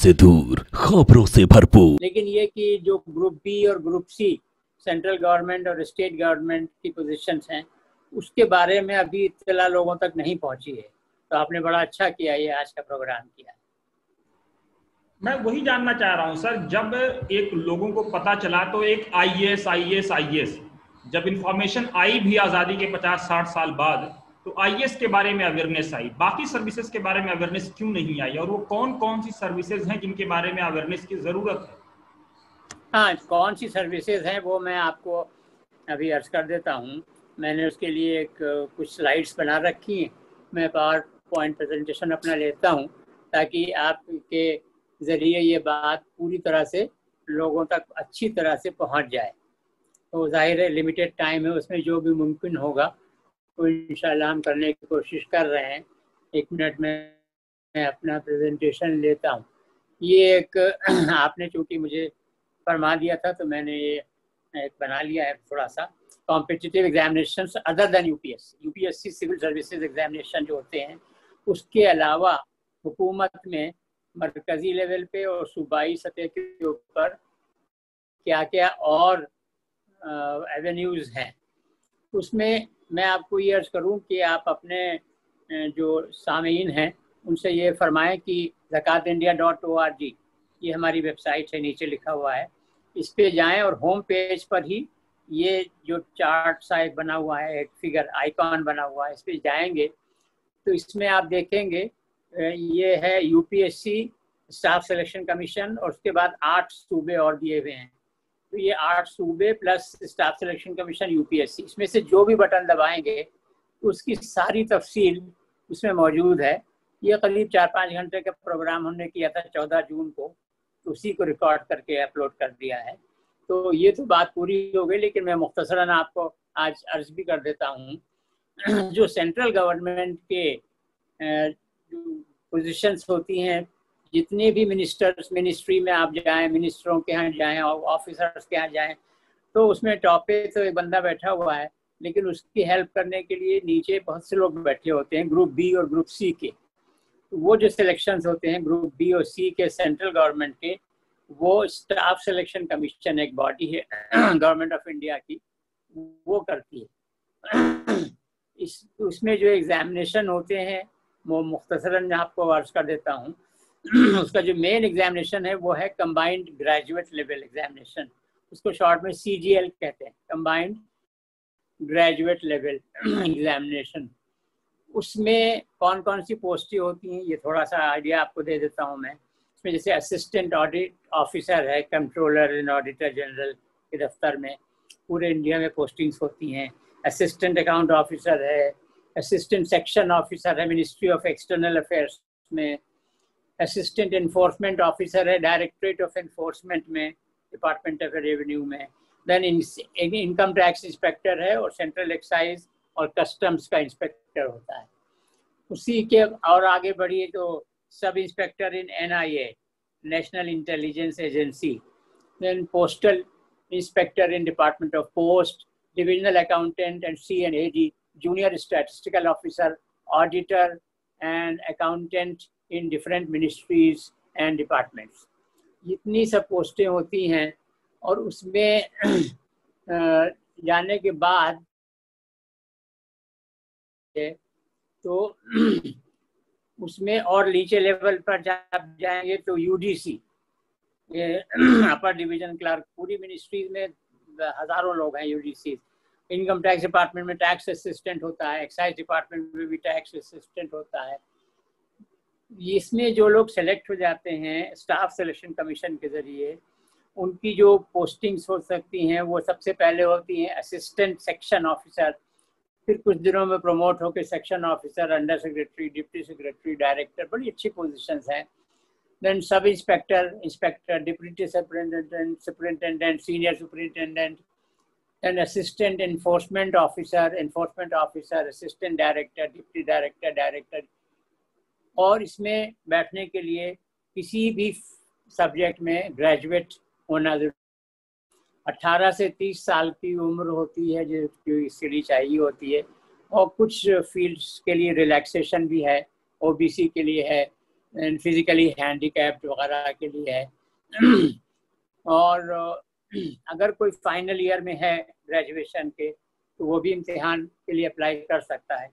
से दूर, खबरों से भरपूर। लेकिन ये कि जो ग्रुप बी और ग्रुप सी सेंट्रल गवर्नमेंट और स्टेट गवर्नमेंट की पोजीशंस हैं, उसके बारे में अभी इत्तला लोगों तक नहीं पहुंची है। तो आपने बड़ा अच्छा किया ये आज का प्रोग्राम किया। मैं वही जानना चाह रहा हूं सर, जब एक लोगों को पता चला तो एक आईएएस जब इंफॉर्मेशन आई भी आज़ादी के 50-60 साल बाद, तो आईएएस के बारे में अवेयरनेस आई, बाकी सर्विसेज के बारे में अवेयरनेस क्यों नहीं आई, और वो कौन कौन सी सर्विसेज हैं जिनके बारे में अवेयरनेस की ज़रूरत है? हाँ, कौन सी सर्विसेज हैं वो मैं आपको अभी अर्ज कर देता हूँ। मैंने उसके लिए एक कुछ स्लाइड्स बना रखी हैं। मैं पावर पॉइंट प्रेजेंटेशन अपना लेता हूँ ताकि आपके ज़रिए ये बात पूरी तरह से लोगों तक अच्छी तरह से पहुँच जाए। तो जाहिर है लिमिटेड टाइम है, उसमें जो भी मुमकिन होगा तो इंशाल्लाह हम करने की कोशिश कर रहे हैं। 1 मिनट में मैं अपना प्रेजेंटेशन लेता हूँ। ये एक आपने चूँकि मुझे फरमा दिया था तो मैंने ये एक बना लिया है थोड़ा सा। Competitive examination other than UPSC civil services examination जो होते हैं, उसके अलावा हुकूमत में मरकज़ी लेवल पे और सूबाई सतह के ऊपर क्या क्या और एवेन्यूज़ हैं, उसमें मैं आपको ये अर्ज़ करूं कि आप अपने जो सामीन हैं उनसे ये फरमाएं कि zakatindia.org ये हमारी वेबसाइट है, नीचे लिखा हुआ है, इस पे जाएं और होम पेज पर ही ये जो चार्ट सा एक बना हुआ है, एक फिगर आइकॉन बना हुआ है, इस पे जाएंगे तो इसमें आप देखेंगे ये है यूपीएससी स्टाफ सिलेक्शन कमीशन और उसके बाद 8 सूबे और दिए हुए हैं। तो ये 8 सूबे plus staff selection commission UPSC, इसमें से जो भी बटन दबाएंगे उसकी सारी तफसील उसमें मौजूद है। ये करीब 4-5 घंटे का प्रोग्राम हमने किया था 14 जून को, तो उसी को रिकॉर्ड करके अपलोड कर दिया है। तो ये तो बात पूरी हो गई, लेकिन मैं मुख्तसरन आपको आज अर्ज भी कर देता हूँ। जो सेंट्रल गवर्नमेंट के पोजीशंस होती हैं, जितने भी मिनिस्ट्री में आप जाएं, मिनिस्टरों के यहाँ जाएं, ऑफिसर्स के यहाँ जाएं, तो उसमें टॉप पे तो एक बंदा बैठा हुआ है, लेकिन उसकी हेल्प करने के लिए नीचे बहुत से लोग बैठे होते हैं ग्रुप बी और ग्रुप सी के। वो जो सिलेक्शंस होते हैं ग्रुप बी और सी के सेंट्रल गवर्नमेंट के, वो स्टाफ सिलेक्शन कमीशन एक बॉडी है गवर्नमेंट ऑफ इंडिया की, वो करती है। उसमें जो एग्जामिनेशन होते हैं वो मुख्तसरन मैं आपको अर्ज कर देता हूँ। उसका जो मेन एग्जामिनेशन है वो है कंबाइंड ग्रेजुएट लेवल एग्जामिनेशन, उसको शॉर्ट में CGL कहते हैं, कंबाइंड ग्रेजुएट लेवल एग्जामिनेशन। उसमें कौन कौन सी पोस्टें होती हैं ये थोड़ा सा आइडिया आपको दे देता हूँ मैं। इसमें जैसे असिस्टेंट ऑडिट ऑफिसर है, कंट्रोलर एंड ऑडिटर जनरल के दफ्तर में पूरे इंडिया में पोस्टिंग्स होती हैं। असिस्टेंट अकाउंट ऑफिसर है, असिस्टेंट सेक्शन ऑफिसर है मिनिस्ट्री ऑफ एक्सटर्नल अफेयर्स में, असिस्टेंट एनफोर्समेंट ऑफिसर है डायरेक्टरेट ऑफ एनफोर्समेंट में, डिपार्टमेंट ऑफ रेवेन्यू में। देन इनकम टैक्स इंस्पेक्टर है और सेंट्रल एक्साइज और कस्टम्स का इंस्पेक्टर होता है। उसी के और आगे बढ़िए तो sub inspector in NIA national intelligence agency, then postal inspector in department of post, divisional accountant and CNAD, junior statistical officer, auditor and accountant in different ministries and departments. इतनी सब पोस्टें होती हैं और उसमें जाने के बाद तो उसमें और नीचे लेवल पर जब जाएंगे तो UDC, ये अपर डिवीजन क्लर्क, पूरी मिनिस्ट्रीज में हजारों लोग हैं UDC। इनकम टैक्स डिपार्टमेंट में टैक्स असिस्टेंट होता है, एक्साइज डिपार्टमेंट में भी टैक्स असिस्टेंट होता है। इसमें जो लोग सेलेक्ट हो जाते हैं स्टाफ सिलेक्शन कमीशन के जरिए, उनकी जो पोस्टिंग्स हो सकती हैं वो सबसे पहले होती हैं असिस्टेंट सेक्शन ऑफिसर, फिर कुछ दिनों में प्रमोट होकर section officer, under secretary, deputy secretary, director, बड़ी अच्छी पोजीशंस हैं। Then sub inspector, deputy superintendent, senior superintendent, then assistant enforcement officer, assistant director, deputy director, director. और इसमें बैठने के लिए किसी भी सब्जेक्ट में ग्रेजुएट होना जरूरी। 18 से 30 साल की उम्र होती है जो इसके लिए चाहिए होती है, और कुछ फील्ड्स के लिए रिलैक्सेशन भी है, OBC के लिए है, फिजिकली हैंडीकैप्ड वगैरह के लिए है। और अगर कोई फाइनल ईयर में है ग्रेजुएशन के तो वो भी इम्तिहान के लिए अप्लाई कर सकता है।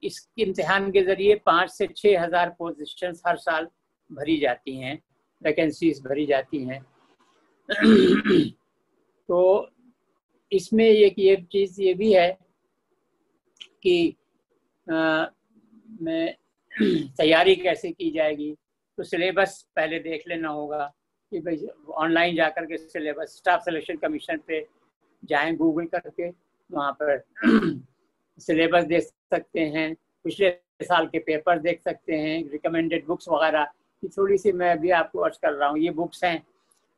इस इम्तिहान के ज़रिए 5 से 6 हज़ार पोजीशंस हर साल भरी जाती हैं, वैकेंसीज भरी जाती हैं। तो इसमें ये चीज़ ये भी है कि मैं तैयारी कैसे की जाएगी, तो सिलेबस पहले देख लेना होगा कि भाई ऑनलाइन जाकर के सिलेबस स्टाफ सिलेक्शन कमीशन पे जाएं, गूगल करके वहाँ पर सिलेबस देख सकते हैं, पिछले साल के पेपर देख सकते हैं, रिकमेंडेड बुक्स वगैरह की थोड़ी सी मैं अभी आपको अर्ज कर रहा हूँ। ये बुक्स हैं,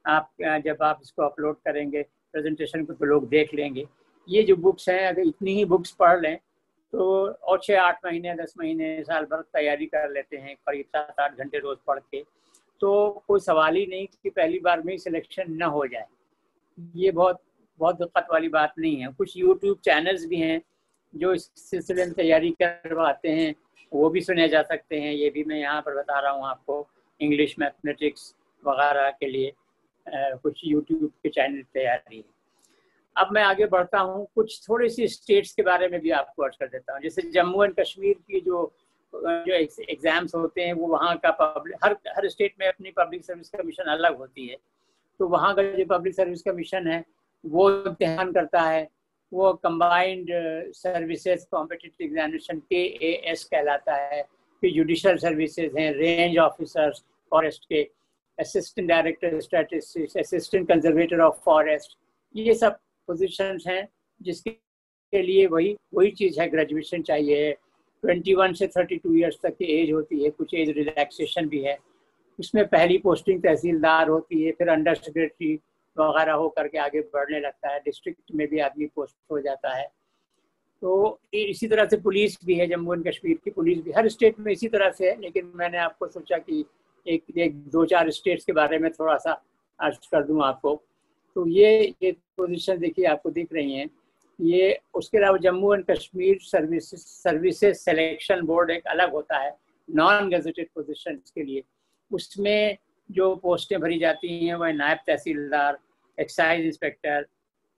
आप जब आप इसको अपलोड करेंगे प्रेजेंटेशन को तो लोग देख लेंगे। ये जो बुक्स हैं, अगर इतनी ही बुक्स पढ़ लें तो और 6-8 महीने 10 महीने साल भर तैयारी कर लेते हैं, करीब 7-8 घंटे रोज़ पढ़ के, तो कोई सवाल ही नहीं कि पहली बार में ही सिलेक्शन न हो जाए। ये बहुत दिक्कत वाली बात नहीं है। कुछ यूट्यूब चैनल्स भी हैं जो इस सिलसिले में तैयारी करवाते हैं, वो भी सुने जा सकते हैं। ये भी मैं यहाँ पर बता रहा हूँ आपको, इंग्लिश मैथमेटिक्स वगैरह के लिए कुछ यूट्यूब के चैनल तैयारी है। अब मैं आगे बढ़ता हूँ, कुछ थोड़ी सी स्टेट्स के बारे में भी आपको अर्ज कर देता हूँ। जैसे जम्मू एंड कश्मीर की जो एग्ज़ाम्स होते हैं वो वहाँ का हर स्टेट में अपनी पब्लिक सर्विस कमीशन अलग होती है, तो वहाँ का जो पब्लिक सर्विस कमीशन है वो इम्तिहान करता है। वो combined services competitive examination KAS कहलाता है। फिर जुडिशल सर्विसेज हैं, रेंज ऑफिसर्स फॉरेस्ट के, assistant director statistics, assistant conservator of forest, ये सब पोजीशंस हैं जिसके लिए वही चीज़ है, ग्रेजुएशन चाहिए। 21 से 32 ईयर्स तक की एज होती है, कुछ एज रिलैक्सेशन भी है। उसमें पहली पोस्टिंग तहसीलदार होती है, फिर अंडर सेक्रेटरी वगैरह हो करके आगे बढ़ने लगता है, डिस्ट्रिक्ट में भी आदमी पोस्ट हो जाता है। तो इसी तरह से पुलिस भी है, जम्मू एंड कश्मीर की पुलिस भी हर स्टेट में इसी तरह से है, लेकिन मैंने आपको सोचा कि एक 2-4 स्टेट्स के बारे में थोड़ा सा अर्ज कर दूं आपको। तो ये पोजीशन देखिए आपको दिख रही हैं ये। उसके अलावा Jammu and Kashmir services selection board एक अलग होता है नॉन गेजेटेड पोजीशन के लिए। उसमें जो पोस्टें भरी जाती हैं वह नायब तहसीलदार, एक्साइज इंस्पेक्टर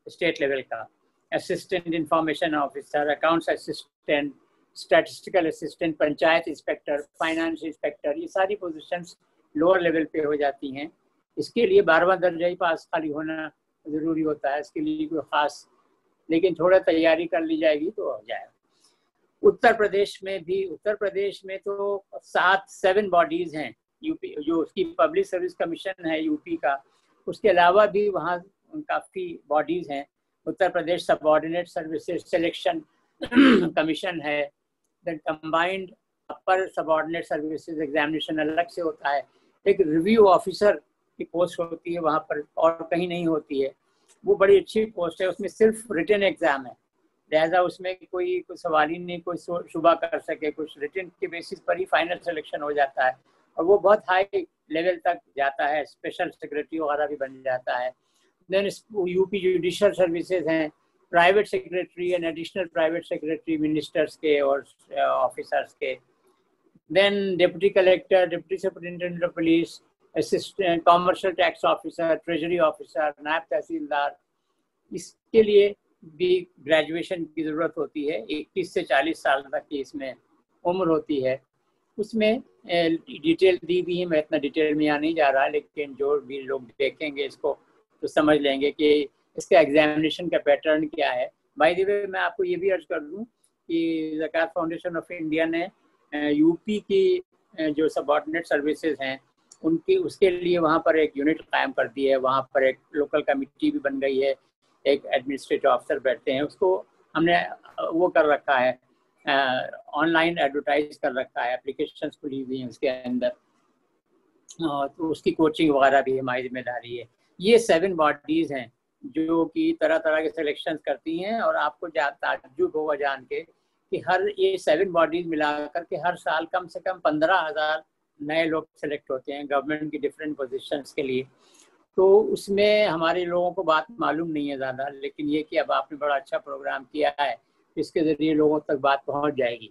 स्टेट लेवल का, assistant information officer, accounts assistant, statistical assistant, panchayat inspector, finance inspector, ये सारी पोजीशंस लोअर लेवल पे हो जाती हैं। इसके लिए 12वां दर्जा ही पास खाली होना ज़रूरी होता है, इसके लिए कोई ख़ास, लेकिन थोड़ा तैयारी कर ली जाएगी तो हो जाएगा। उत्तर प्रदेश में तो 7 बॉडीज़ हैं यूपी, जो उसकी पब्लिक सर्विस कमीशन है यूपी का। उसके अलावा भी वहाँ काफ़ी बॉडीज़ हैं। Uttar Pradesh subordinate services selection commission है, देन कंबाइंड अपर सबऑर्डिनेट सर्विसेज एग्जामिनेशन अलग से होता है। एक रिव्यू ऑफिसर की पोस्ट होती है वहाँ पर, और कहीं नहीं होती है। वो बड़ी अच्छी पोस्ट है, उसमें सिर्फ रिटन एग्जाम है, लिहाजा उसमें कोई सवाल ही नहीं कोई शुबा कर सके, कुछ रिटन के बेसिस पर ही फाइनल सिलेक्शन हो जाता है, और वो बहुत हाई लेवल तक जाता है, स्पेशल सेक्रेटरी वगैरह भी बन जाता है। देन यूपी जुडिशल सर्विसेज हैं, private secretary and additional private secretary ministers के और ऑफिसर्स के। Then deputy collector, deputy superintendent of police, assistant commercial tax officer, treasury officer, नायब तहसीलदार, इसके लिए भी ग्रेजुएशन की ज़रूरत होती है। 21 से 40 साल तक की इसमें उम्र होती है। उसमें डिटेल दी भी है, मैं इतना डिटेल में यहाँ नहीं जा रहा, लेकिन जो भी लोग देखेंगे इसको तो समझ लेंगे कि इसका एग्जामिनेशन का पैटर्न क्या है। बाय द वे मैं आपको ये भी अर्ज कर दूँ कि ज़कात फाउंडेशन ऑफ इंडिया ने यूपी की जो सबऑर्डिनेट सर्विसेज हैं उसके लिए वहाँ पर एक यूनिट कायम कर दी है। वहाँ पर एक लोकल कमेटी भी बन गई है, एक एडमिनिस्ट्रेटिव ऑफिसर बैठते हैं, उसको हमने वो कर रखा है, ऑनलाइन एडवर्टाइज कर रखा है, एप्लीकेशंस खुली हुई हैं उसके अंदर, तो उसकी कोचिंग वगैरह भी हमारी जिम्मेदारी है। ये 7 बॉडीज़ हैं जो कि तरह तरह के सिलेक्शंस करती हैं, और आपको ताज्जुब होगा जान के कि ये 7 बॉडीज़ मिला करके हर साल कम से कम 15,000 नए लोग सेलेक्ट होते हैं गवर्नमेंट की डिफरेंट पोजीशंस के लिए। तो उसमें हमारे लोगों को बात मालूम नहीं है ज़्यादा, लेकिन ये कि अब आपने बड़ा अच्छा प्रोग्राम किया है, इसके ज़रिए लोगों तक बात पहुंच जाएगी।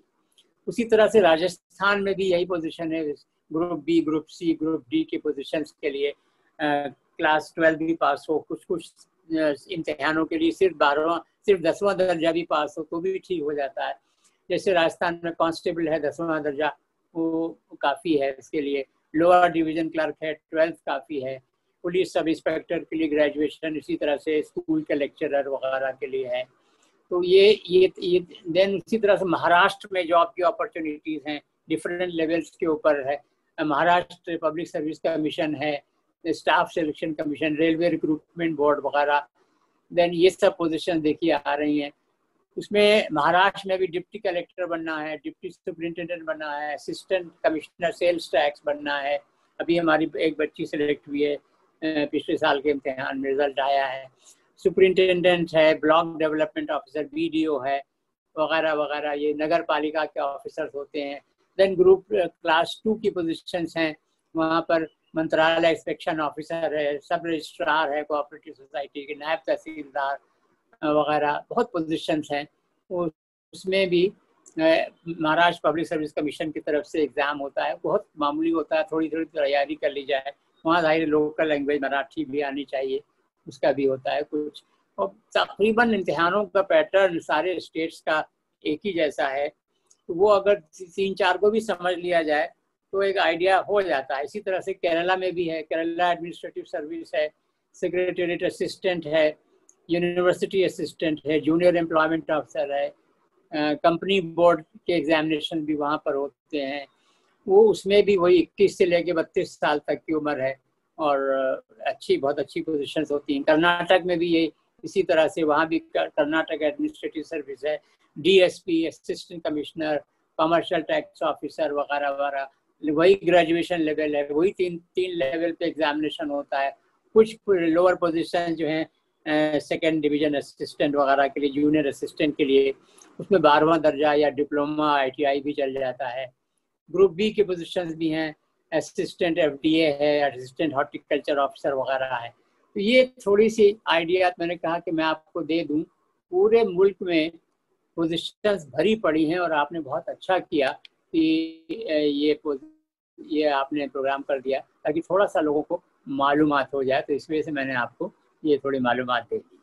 उसी तरह से राजस्थान में भी यही पोजीशन है, group B, group C, group D की पोजीशंस के लिए क्लास 12 भी पास हो, कुछ कुछ इम्तिहानों के लिए सिर्फ 10वां दर्जा भी पास हो तो भी ठीक हो जाता है। जैसे राजस्थान में कांस्टेबल है 10वां दर्जा, वो काफ़ी है इसके लिए। लोअर डिवीजन क्लर्क है 12th काफ़ी है। पुलिस सब इंस्पेक्टर के लिए ग्रेजुएशन, इसी तरह से स्कूल के लेक्चरर वगैरह के लिए है। तो ये देन उसी तरह से महाराष्ट्र में जॉब की अपॉर्चुनिटीज़ हैं, डिफरेंट लेवल्स के ऊपर है। महाराष्ट्र पब्लिक सर्विस कमीशन है, staff selection commission, railway recruitment board वगैरह। देन ये सब पोजीशन देखिए आ रही हैं। उसमें महाराष्ट्र में भी डिप्टी कलेक्टर बनना है, डिप्टी सुपरिंटेंडेंट बनना है, असिस्टेंट कमिश्नर सेल्स टैक्स बनना है। अभी हमारी एक बच्ची सेलेक्ट हुई है, पिछले साल के इम्तिहान में रिजल्ट आया है। सुपरिंटेंडेंट है, ब्लॉक डेवलपमेंट ऑफिसर BDO है वगैरह वगैरह, ये नगर पालिका के ऑफिसर्स होते हैं। देन ग्रुप क्लास 2 की पोजीशंस हैं, वहाँ पर मंत्रालय इंस्पेक्शन ऑफिसर है, सब रजिस्ट्रार है कोऑपरेटिव सोसाइटी के, नायब तहसीलदार वगैरह, बहुत पोजीशंस हैं। उसमें भी महाराष्ट्र पब्लिक सर्विस कमीशन की तरफ से एग्ज़ाम होता है, बहुत मामूली होता है, थोड़ी थोड़ी तैयारी कर ली जाए। वहाँ जाहिर लोकल लैंग्वेज मराठी भी आनी चाहिए, उसका भी होता है कुछ। और तकरीबन इम्तिहानों का पैटर्न सारे स्टेट्स का एक ही जैसा है, तो वो अगर 3-4 को भी समझ लिया जाए तो एक आइडिया हो जाता है। इसी तरह से केरला में भी है, केरला एडमिनिस्ट्रेटिव सर्विस है, सेक्रेटेरिएट असिस्टेंट है, यूनिवर्सिटी असिस्टेंट है, जूनियर एम्प्लॉयमेंट ऑफिसर है, कंपनी बोर्ड के एग्जामिनेशन भी वहाँ पर होते हैं। वो उसमें भी वही 21 से लेके 32 साल तक की उम्र है और बहुत अच्छी पोजीशंस होती हैं। कर्नाटक में भी ये इसी तरह से, वहाँ भी कर्नाटक एडमिनिस्ट्रेटिव सर्विस है, DSP, assistant commissioner, commercial tax officer वगैरह वगैरह, वही ग्रेजुएशन लेवल है, वही तीन लेवल पे एग्जामिनेशन होता है। कुछ लोअर पोजीशन जो हैं सेकेंड डिवीजन असिस्टेंट वगैरह के लिए, जूनियर असिस्टेंट के लिए, उसमें 12वां दर्जा या डिप्लोमा ITI भी चल जाता है। ग्रुप बी के पोजीशंस भी हैं, असिस्टेंट FDA है, असिस्टेंट हॉर्टिकल्चर ऑफिसर वगैरह है। तो ये थोड़ी सी आइडिया मैंने कहा कि मैं आपको दे दूं। पूरे मुल्क में पोजीशंस भरी पड़ी हैं और आपने बहुत अच्छा किया कि ये आपने प्रोग्राम कर दिया ताकि थोड़ा सा लोगों को मालूमात हो जाए, तो इस वजह से मैंने आपको ये थोड़ी मालूमात दे दी।